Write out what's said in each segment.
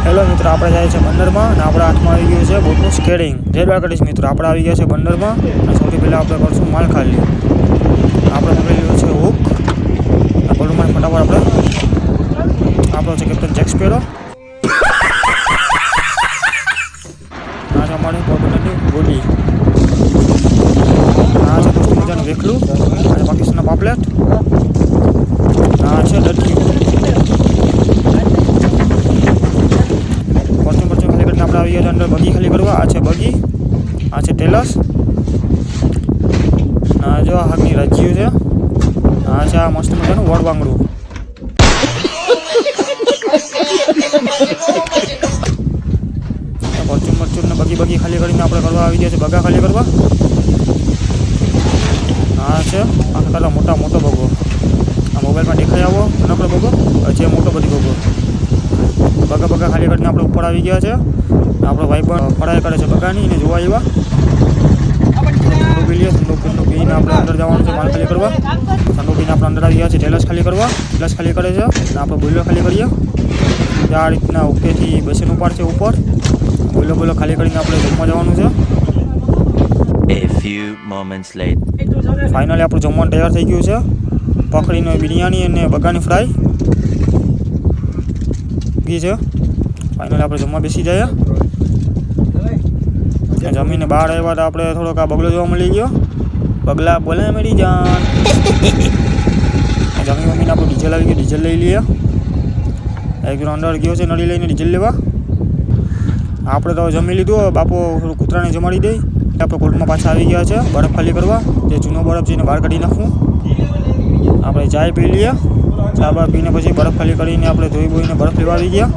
Hello મિત્રો, આપણે જાય છે બંદરમાં અને આપણા હાથમાં આવી ગયું છે બોટનું સ્કેડિંગ. જય દ્વારકાધીશ મિત્રો, આપણે આવી ગયા છે બંદરમાં અને સૌથી પહેલાં આપણે કરશું માલ ખાલી. આપણે પકડી છે હુક. બોલમાં ફટાફટ આપણો છે કેપ્ટન જેક સ્પેરો. આ છે અમારી પોર્ટુગલની બોડી. આ છે દોસ્તો મજાનું વેખલું. આ છે પાકિસ્તાનના પાપલેટ. આ છે દટિયું. આપણે આવી ગયા છે અંદર બગી ખાલી કરવા. આ છે બગી, આ છે ટેલસ, આ જો હાથની રાજ્યું છે, આ છે આ મસ્ત મજાનું વડ વાંગડું. મરચું ને બગી ખાલી કરીને આપણે કરવા આવી ગયા છે બગા ખાલી કરવા. આ છે આખા મોટો બગો. આ મોબાઈલમાં દેખાઈ આવો નકરો બગો છે, મોટો બધી બગો. બગા ખાલી કરીને આપણે ઉપર આવી ગયા છે. આપણો ભાઈ પણ પઢાઈ કરે છે બગાની એને જોવા આવ્યા. ઠંડુ પી લઈએ. ઠંડુ પીને આપણે અંદર જવાનું છે માલ ખાલી કરવા. ઠંડુ પીને આપણે અંદર આવી ગયા છે ટેલસ ખાલી કરવા. ટેલસ ખાલી કરે છે અને આપણે બોઈલો ખાલી કરીએ. આ રીતના ઉપરથી બેસીને ઉપાડશે ઉપર. બોઈલો ખાલી કરીને આપણે જમવા જવાનું છે. ફાઇનલી આપણું જમવાનું તૈયાર થઈ ગયું છે. પકડીને બિરયાની અને બગાની ફ્રાય છે. ફાઇનલી આપણે જમવા બેસી જાય. જમીને બહાર આવ્યા તો આપણે થોડોક આ બગલો જોવા મળી ગયો. બગલા બોલે મેરી જાન. જમી મમ્મીને આપણું ડીઝલ આવી ગયું, ડીઝલ લઈ લઈએ. એક જણ અંદર ગયો છે નળી લઈને ડીઝલ લેવા. આપણે તો જમી લીધું. બાપો થોડું કૂતરાને જમાડી દઈ. આપણે કોર્ટમાં પાછા આવી ગયા છે બરફ ખાલી કરવા. જે જૂનો બરફ છે એને બહાર કાઢી નાખવું. આપણે ચાય પી લઈએ. ચા બા પીને પછી બરફ ખાલી કરીને આપણે ધોઈ બોઈને બરફ લેવા આવી ગયા.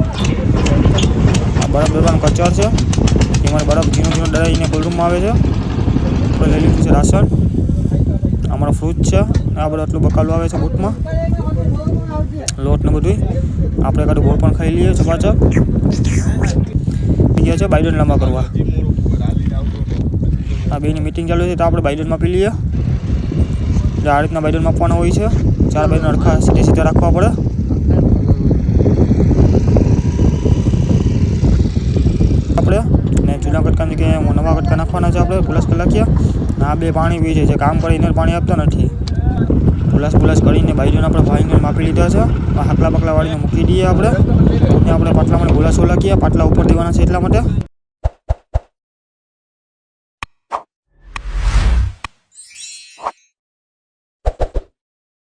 આ બરફ લેવાનું કચર છે. એમાં બરફ ઝીણો ડરાઈને કોલ્ડરૂમમાં આવે છે. આપણે લઈ લીધું છે રાશન. અમારો ફ્રૂટ છે. આ બધું આટલું બકાલું આવે છે બોટમાં. લોટ ને બધું. આપણે કાઢું ગોળ પણ ખાઈ લઈએ ચપાચપ. ગયા છે બાઇડન લાંબા કરવા. આ બેની મીટિંગ ચાલુ છે તો આપણે બાઇડનમાં પી લઈએ. આ રીતના બાઇડન માપવાના હોય છે. 4 બાઇડન અડખા સીધે રાખવા પડે. આપણે ને જૂના કટકાની કે નવા કટકા નાખવાના છે. આપણે પ્લસ કલાકીએ. આ બે પાણી પી છે. જે કામ કરીને પાણી આપતા નથી. પ્લસ કરીને બાઈડન આપણે ભાઈને માપી લીધા છે. હાકલા બકલા વાળીને મૂકી દઈએ આપણે. ને આપણે પાટલામાં ગોલા સોલા ગયા. પાટલા ઉપર દેવાના છે એટલા માટે.